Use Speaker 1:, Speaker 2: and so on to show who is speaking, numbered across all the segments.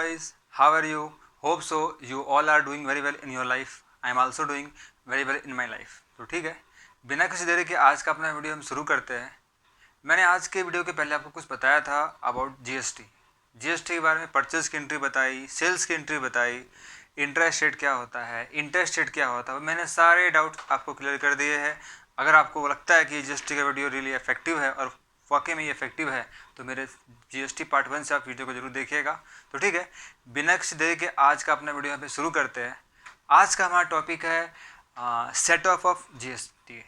Speaker 1: guys, how are you? Hope so you all are doing very well in your life. I am also doing very well in my life. तो ठीक है, बिना किसी देरी के आज का अपना वीडियो हम शुरू करते हैं। मैंने आज के वीडियो के पहले आपको कुछ बताया था अबाउट जीएसटी। जीएसटी के बारे में परचेज की एंट्री बताई, सेल्स की एंट्री बताई, इंटरेस्ट रेट क्या होता है, इंटरेस्ट रेट क्या होता है, मैंने सारे डाउट आपको क्लियर कर दिए हैं। अगर आपको लगता है कि जीएसटी का वीडियो रियली इफेक्टिव है और वाकई में ये इफेक्टिव है तो मेरे जीएसटी पार्ट 1 से आप वीडियो को जरूर देखिएगा। तो ठीक है, बिना किसी देरी के आज का अपना वीडियो यहाँ पे शुरू करते हैं। आज का हमारा टॉपिक है सेट ऑफ जीएसटी।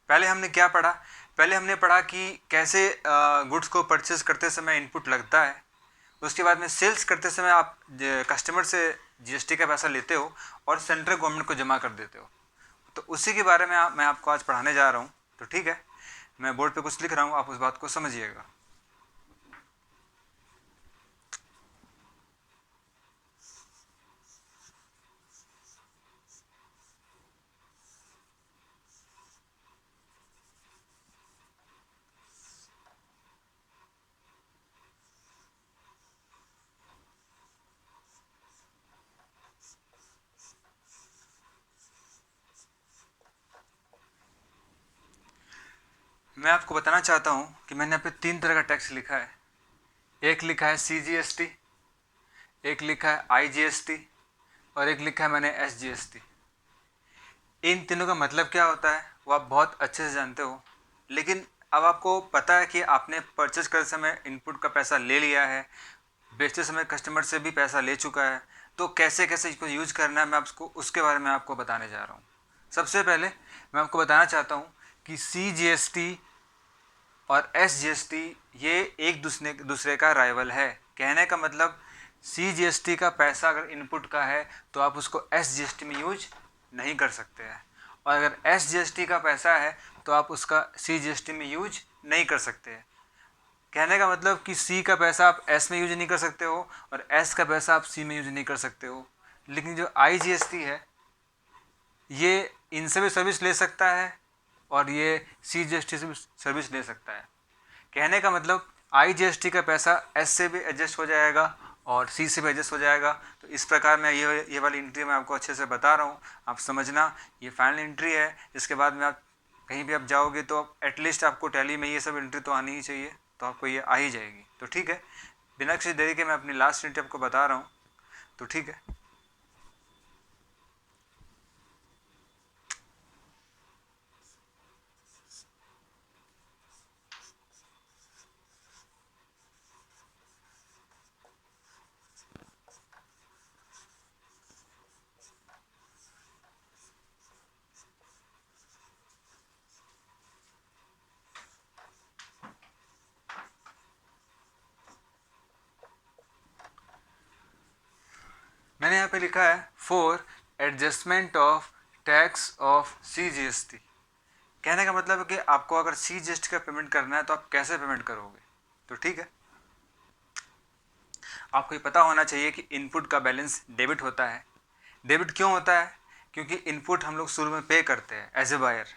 Speaker 1: पहले हमने क्या पढ़ा? पहले हमने पढ़ा कि कैसे गुड्स को परचेज करते समय इनपुट लगता है। उसके बाद में सेल्स करते समय आप कस्टमर से जीएसटी का पैसा लेते हो और सेंट्रल गवर्नमेंट को जमा कर देते हो। तो उसी के बारे में मैं आपको आज पढ़ाने जा रहा हूँ। तो ठीक है, मैं बोर्ड पे कुछ लिख रहा हूँ, आप उस बात को समझिएगा। मैं आपको बताना चाहता हूँ कि मैंने यहाँ पे 3 तरह का टैक्स लिखा है। एक लिखा है सीजीएसटी, एक लिखा है आईजीएसटी और एक लिखा है मैंने एसजीएसटी। इन तीनों का मतलब क्या होता है वो आप बहुत अच्छे से जानते हो, लेकिन अब आपको पता है कि आपने परचेज करते समय इनपुट का पैसा ले लिया है, बेचते समय कस्टमर से भी पैसा ले चुका है, तो कैसे कैसे इसको यूज करना है मैं आपको उसके बारे में आपको बताने जा रहा हूँ। सबसे पहले मैं आपको बताना चाहता हूँ कि सीजीएसटी और एसजीएसटी ये एक दूसरे का राइवल है। कहने का मतलब सीजीएसटी का पैसा अगर इनपुट का है तो आप उसको एसजीएसटी में यूज नहीं कर सकते हैं, और अगर एसजीएसटी का पैसा है तो आप उसका सीजीएसटी में यूज नहीं कर सकते हैं। कहने का मतलब कि सी का पैसा आप एस में यूज नहीं कर सकते हो और एस का पैसा आप सी में यूज नहीं कर सकते हो। लेकिन जो आईजीएसटी है ये इनसे भी सर्विस ले सकता है और ये सीजीएसटी से भी सर्विस ले सकता है। कहने का मतलब आईजीएसटी का पैसा एस से भी एडजस्ट हो जाएगा और सी से भी एडजस्ट हो जाएगा। तो इस प्रकार मैं ये वाली एंट्री मैं आपको अच्छे से बता रहा हूँ, आप समझना। ये फाइनल एंट्री है, इसके बाद में आप कहीं भी आप जाओगे तो एटलीस्ट आपको टैली में ये सब एंट्री तो आनी ही चाहिए, तो आपको ये आ ही जाएगी। तो ठीक है, बिना किसी देरी के मैं अपनी लास्ट एंट्री आपको बता रहा हूँ। तो ठीक है, मैंने यहाँ पे लिखा है for adjustment of tax of CGST. कहने का मतलब है कि आपको अगर सीजीएसटी का पेमेंट करना है तो आप कैसे पेमेंट करोगे। तो ठीक है, आपको ये पता होना चाहिए कि इनपुट का बैलेंस डेबिट होता है। डेबिट क्यों होता है? क्योंकि इनपुट हम लोग शुरू में पे करते हैं एज ए बायर,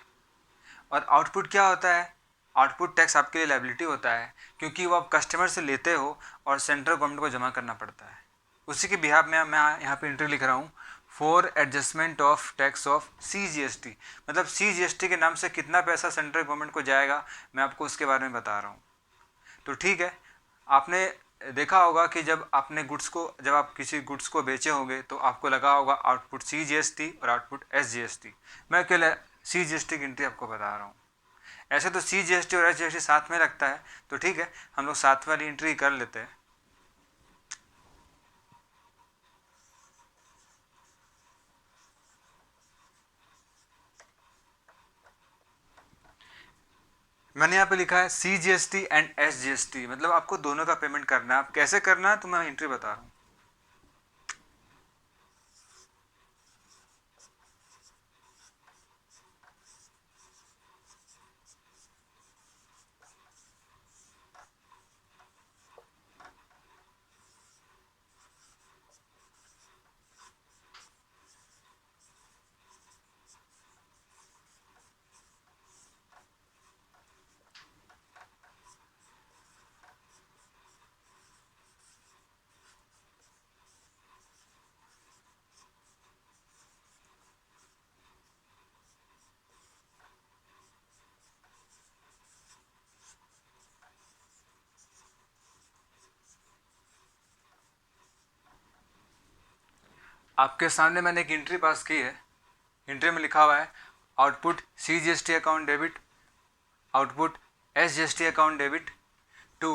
Speaker 1: और आउटपुट क्या होता है? आउटपुट टैक्स आपके लिए लाइबिलिटी होता है, क्योंकि वो आप कस्टमर से लेते हो और सेंट्रल गवर्नमेंट को जमा करना पड़ता है। उसी के बिहाफ में मैं यहाँ पे एंट्री लिख रहा हूँ for adjustment of tax of CGST. मतलब सीजीएसटी के नाम से कितना पैसा सेंट्रल गवर्नमेंट को जाएगा मैं आपको उसके बारे में बता रहा हूँ। तो ठीक है, आपने देखा होगा कि जब आप किसी गुड्स को बेचे होंगे तो आपको लगा होगा आउटपुट सीजीएसटी और आउटपुट एसजीएसटी। मैं अकेले सीजीएसटी की एंट्री आपको बता रहा हूँ। ऐसे तो सीजीएसटी और एसजीएसटी साथ में लगता है, तो ठीक है हम लोग साथ वाली एंट्री कर लेते हैं। मैंने यहाँ पे लिखा है सीजीएसटी एंड एसजीएसटी, मतलब आपको दोनों का पेमेंट करना है। आप कैसे करना है तो मैं एंट्री बता रहा हूँ। आपके सामने मैंने एक एंट्री पास की है। एंट्री में लिखा हुआ है output CGST account debit, output SGST account debit to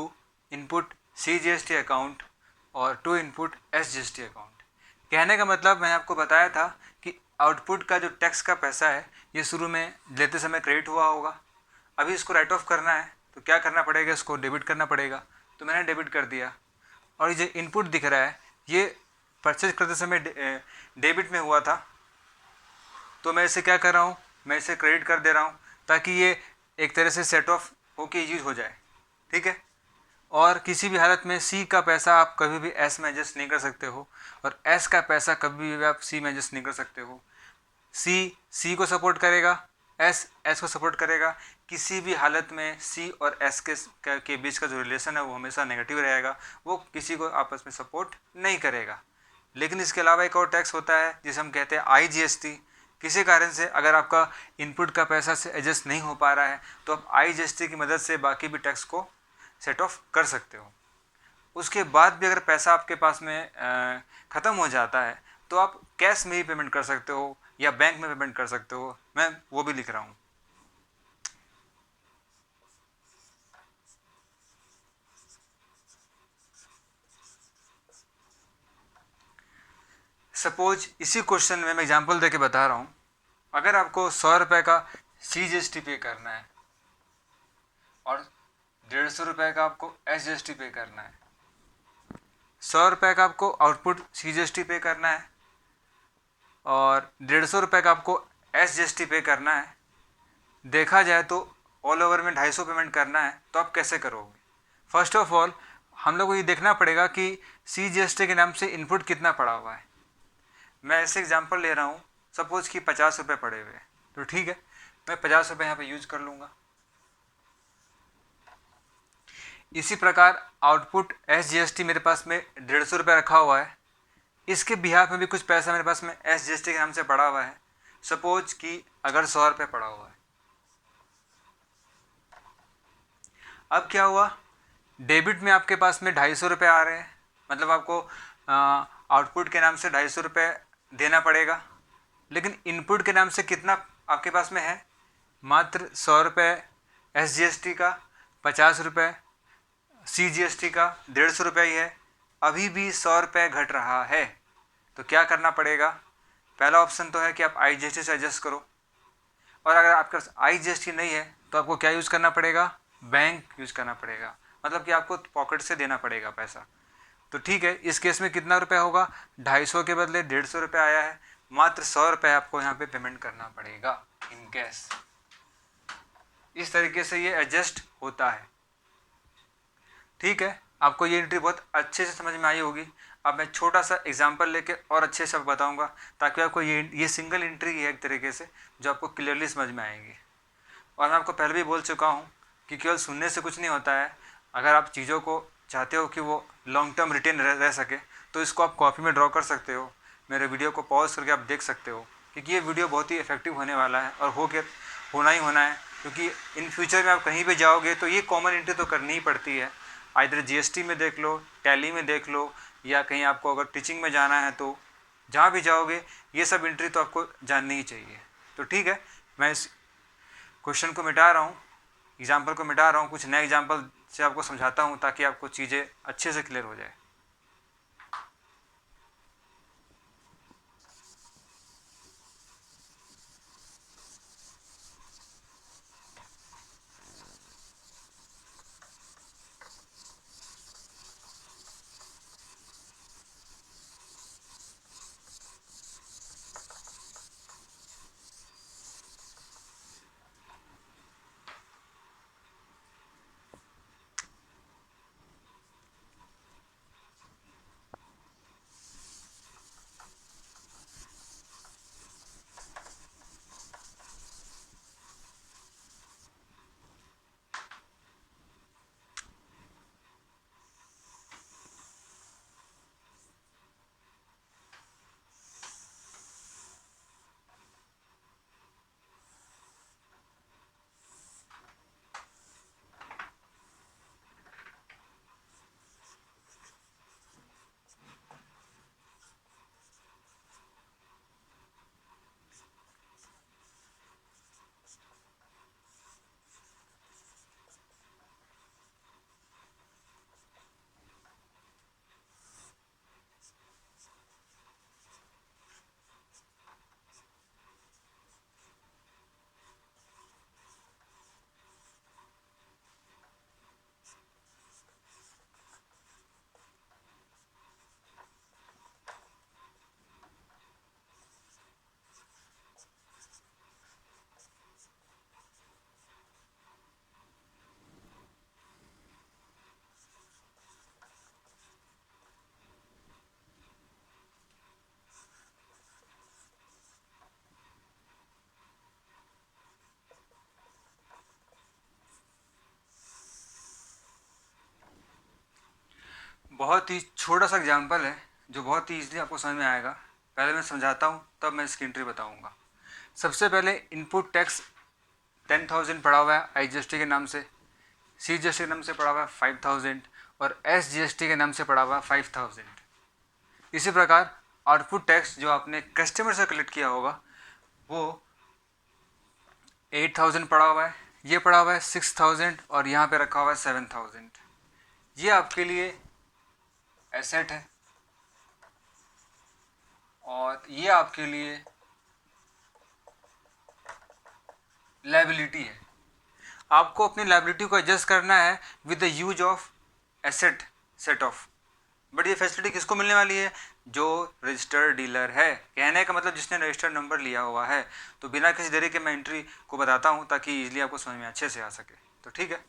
Speaker 1: input CGST account और टू इनपुट SGST अकाउंट। कहने का मतलब मैंने आपको बताया था कि आउटपुट का जो टैक्स का पैसा है ये शुरू में लेते समय क्रेडिट हुआ होगा, अभी इसको राइट ऑफ करना है तो क्या करना पड़ेगा, इसको डेबिट करना पड़ेगा। तो मैंने डेबिट कर दिया। और ये जो इनपुट दिख रहा है ये परचेज करते समय डेबिट में हुआ था, तो मैं इसे क्या कर रहा हूँ, मैं इसे क्रेडिट कर दे रहा हूँ ताकि ये एक तरह से सेट ऑफ होके यूज हो जाए। ठीक है। और किसी भी हालत में सी का पैसा आप कभी भी एस में एडजस्ट नहीं कर सकते हो और एस का पैसा कभी भी आप सी में एडजस्ट नहीं कर सकते हो। सी को सपोर्ट करेगा, एस को सपोर्ट करेगा। किसी भी हालत में सी और एस के बीच का जो रिलेशन है वो हमेशा नेगेटिव रहेगा, वो किसी को आपस में सपोर्ट नहीं करेगा। लेकिन इसके अलावा एक और टैक्स होता है जिसे हम कहते हैं IGST। किसी कारण से अगर आपका इनपुट का पैसा से एडजस्ट नहीं हो पा रहा है तो आप IGST की मदद से बाकी भी टैक्स को सेट ऑफ कर सकते हो। उसके बाद भी अगर पैसा आपके पास में ख़त्म हो जाता है तो आप कैश में ही पेमेंट कर सकते हो या बैंक में पेमेंट कर सकते हो। मैं वो भी लिख रहा हूँ। सपोज इसी क्वेश्चन में मैं एग्जांपल देके बता रहा हूँ, अगर आपको 100 रुपये का CGST पे करना है और 150 रुपये का आपको SGST पे करना है, 100 रुपये का आपको आउटपुट CGST पे करना है और 150 रुपये का आपको SGST पे करना है। देखा जाए तो ऑल ओवर में 250 पेमेंट करना है, तो आप कैसे करोगे? फर्स्ट ऑफ ऑल हम लोग को ये देखना पड़ेगा कि CGST के नाम से इनपुट कितना पड़ा हुआ है। मैं ऐसे एग्जांपल ले रहा हूँ, सपोज कि 50 रुपये पड़े हुए हैं, तो ठीक है मैं 50 रुपये यहाँ पे यूज कर लूँगा। इसी प्रकार आउटपुट SGST मेरे पास में 150 रुपये रखा हुआ है, इसके बिहाफ में भी कुछ पैसा मेरे पास में SGST के नाम से पड़ा हुआ है। सपोज कि अगर 100 रुपये पड़ा हुआ है, अब क्या हुआ, डेबिट में आपके पास में 250 रुपये आ रहे हैं, मतलब आपको आउटपुट के नाम से 250 रुपये देना पड़ेगा। लेकिन इनपुट के नाम से कितना आपके पास में है, मात्र 100 रुपये SGST का, 50 रुपये CGST का, 150 रुपये ही है। अभी भी 100 रुपये घट रहा है, तो क्या करना पड़ेगा? पहला ऑप्शन तो है कि आप IGST से एडजस्ट करो, और अगर आपके पास IGST नहीं है तो आपको क्या यूज़ करना पड़ेगा? बैंक यूज़ करना पड़ेगा, मतलब कि आपको पॉकेट से देना पड़ेगा पैसा। तो ठीक है, इस केस में कितना रुपया होगा? 250 के बदले 150 रुपये आया है, मात्र 100 रुपये आपको यहाँ पे पेमेंट करना पड़ेगा इन कैश। इस तरीके से ये एडजस्ट होता है। ठीक है, आपको ये एंट्री बहुत अच्छे से समझ में आई होगी। अब मैं छोटा सा एग्जांपल लेके और अच्छे से बताऊंगा ताकि आपको ये सिंगल एंट्री है एक तरीके से जो आपको क्लियरली समझ में आएगी। और मैं आपको पहले भी बोल चुका हूँ कि केवल सुनने से कुछ नहीं होता है। अगर आप चीज़ों को चाहते हो कि वो लॉन्ग टर्म रिटेन रह सके तो इसको आप कॉपी में ड्रॉ कर सकते हो, मेरे वीडियो को पॉज करके आप देख सकते हो, क्योंकि ये वीडियो बहुत ही इफेक्टिव होने वाला है और होना ही होना है। क्योंकि इन फ्यूचर में आप कहीं भी जाओगे तो ये कॉमन एंट्री तो करनी ही पड़ती है। आइदर GST में देख लो, टैली में देख लो, या कहीं आपको अगर टीचिंग में जाना है तो जहाँ भी जाओगे ये सब एंट्री तो आपको जाननी ही चाहिए। तो ठीक है, मैं इस क्वेश्चन को मिटा रहा हूँ, एग्जाम्पल को मिटा रहा हूँ, कुछ नए एग्जाम्पल से आपको समझाता हूँ ताकि आपको चीज़ें अच्छे से क्लियर हो जाए। बहुत ही छोटा सा एग्जाम्पल है जो बहुत ही ईजिली आपको समझ में आएगा। पहले मैं समझाता हूँ तब मैं इसकी एंट्री बताऊँगा। सबसे पहले इनपुट टैक्स 10,000 पड़ा हुआ है IGST के नाम से, CGST के नाम से पड़ा हुआ है 5,000 और SGST के नाम से पड़ा हुआ है 5,000। इसी प्रकार आउटपुट टैक्स जो आपने कस्टमर से कलेक्ट किया होगा वो 8,000 पड़ा हुआ है, ये पड़ा हुआ है 6,000 और यहाँ पे रखा हुआ है 7,000। ये आपके लिए एसेट है और ये आपके लिए लायबिलिटी है। आपको अपनी लायबिलिटी को एडजस्ट करना है with the use of asset set of. But ये फैसिलिटी किसको मिलने वाली है? जो रजिस्टर्ड डीलर है। कहने का मतलब जिसने रजिस्टर्ड नंबर लिया हुआ है। तो बिना किसी देरी के मैं एंट्री को बताता हूँ ताकि इजीली आपको समझ में अच्छे से आ सके। तो ठीक है,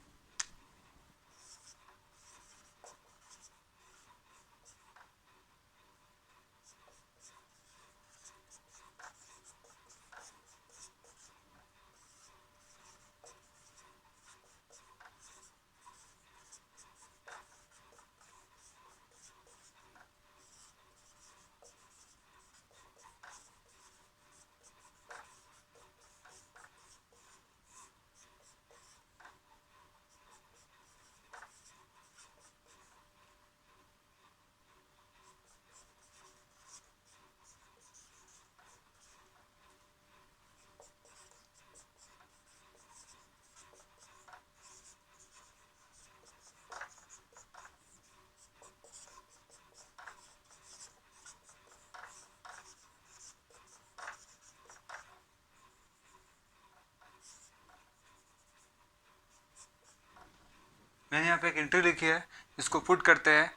Speaker 1: मैंने यहाँ पे एक एंट्री लिखी है, इसको पुट करते हैं।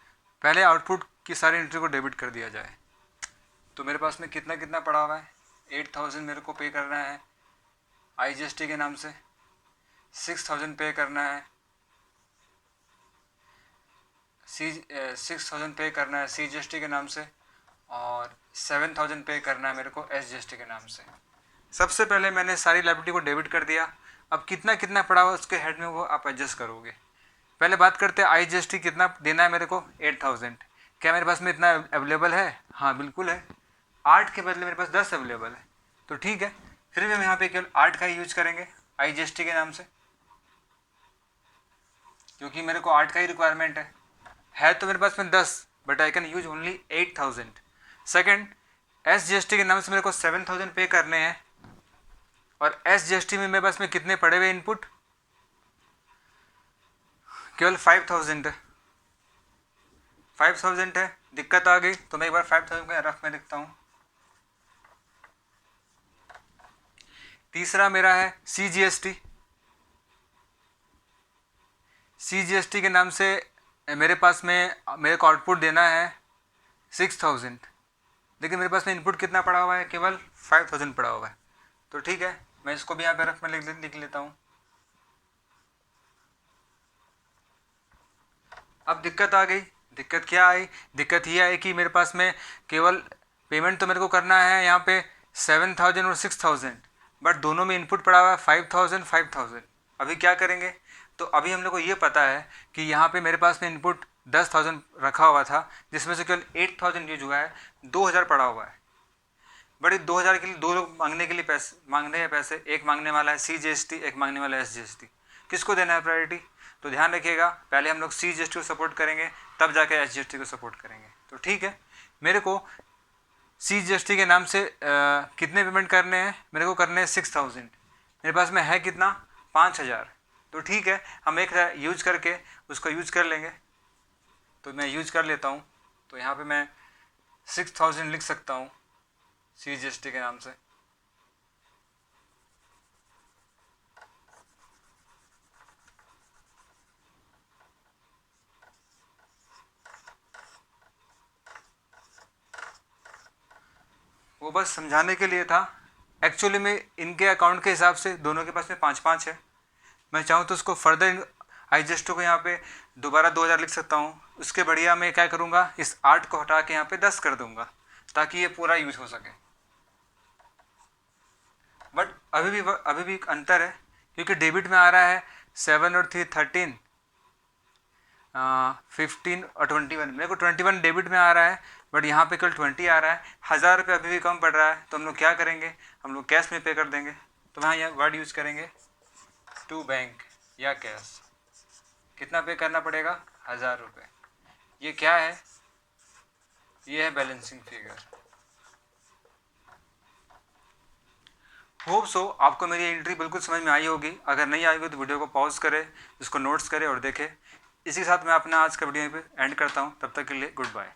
Speaker 1: पहले आउटपुट की सारी एंट्री को डेबिट कर दिया जाए। तो मेरे पास में कितना कितना पड़ा हुआ है? 8,000 मेरे को पे करना है IGST के नाम से, 6,000 पे करना है 6,000 पे करना है CGST के नाम से और 7,000 पे करना है मेरे को SGST के नाम से। सबसे पहले मैंने सारी लायबिलिटी को डेबिट कर दिया। अब कितना कितना पड़ा हुआ उसके हेड में वो आप एडजस्ट करोगे। पहले बात करते हैं IGST कितना देना है मेरे को? 8,000। क्या मेरे पास में इतना अवेलेबल है? हाँ बिल्कुल है। 8 के बदले मेरे पास 10 अवेलेबल है। तो ठीक है, फिर भी हम यहाँ पे केवल 8 का ही यूज करेंगे IGST के नाम से, क्योंकि मेरे को 8 का ही रिक्वायरमेंट है तो मेरे पास में 10, but I can use only 8,000। Second, SGST के नाम से मेरे को 7,000 पे करने हैं और SGST में मेरे पास में कितने पड़े हुए इनपुट? केवल 5,000 है। 5,000 है, दिक्कत आ गई तो मैं एक बार 5,000 को रफ में लिखता हूँ। तीसरा मेरा है CGST। CGST के नाम से मेरे पास में मेरे को आउटपुट देना है 6,000, लेकिन मेरे पास में इनपुट कितना पड़ा हुआ है? केवल 5,000 पड़ा हुआ है। तो ठीक है, मैं इसको भी यहाँ पे रफ में लिख लेता हूँ। अब दिक्कत आ गई। दिक्कत क्या आई? दिक्कत ये आई कि मेरे पास में केवल पेमेंट तो मेरे को करना है यहाँ पे 7,000 और 6,000, बट दोनों में इनपुट पड़ा हुआ है 5,000 5,000। अभी क्या करेंगे? तो अभी हम लोग को ये पता है कि यहाँ पे मेरे पास में इनपुट 10,000 रखा हुआ था, जिसमें से केवल 8,000 यूज हुआ है, 2,000 पड़ा हुआ है। बट 2,000 के लिए दो लोग मांगने के लिए पैसे मांग रहे हैं। पैसे एक मांगने वाला है CGST, एक मांगने वाला है SGST। किसको देना है प्रायोरिटी? तो ध्यान रखिएगा, पहले हम लोग CGST को सपोर्ट करेंगे तब जाके SGST को सपोर्ट करेंगे। तो ठीक है, मेरे को CGST के नाम से कितने पेमेंट करने हैं? मेरे को करने हैं 6,000। मेरे पास में है कितना? 5,000। तो ठीक है, हम एक यूज करके उसको यूज कर लेंगे। तो मैं यूज कर लेता हूँ। तो यहाँ पे मैं 6,000 लिख सकता हूँ CGST के नाम से। वो बस समझाने के लिए था। एक्चुअली में इनके अकाउंट के हिसाब से दोनों के पास में 5-5 है। मैं चाहूँ तो उसको फर्दर IGST को यहाँ पे दोबारा 2,000 लिख सकता हूँ। उसके बढ़िया मैं क्या करूँगा, इस 8 को हटा के यहाँ पे 10 कर दूँगा ताकि ये पूरा यूज हो सके। बट अभी भी एक अंतर है, क्योंकि डेबिट में आ रहा है 7 और 3 13, 15 और 21, मेरे को 21 डेबिट में आ रहा है बट यहाँ पे केवल 20 आ रहा है। 1000 रुपये अभी भी कम पड़ रहा है, तो हम लोग क्या करेंगे, हम लोग कैश में पे कर देंगे। तो वहाँ यह वर्ड यूज करेंगे टू बैंक या कैश। कितना पे करना पड़ेगा, 1000 रुपये। ये क्या है, ये है बैलेंसिंग फिगर। होप सो आपको मेरी एंट्री बिल्कुल समझ में आई होगी। अगर नहीं आई होगी तो वीडियो को पॉज करें, इसको नोट्स करें और देखें। इसी के साथ मैं अपना आज का वीडियो पे एंड करता हूँ। तब तक के लिए गुड बाय।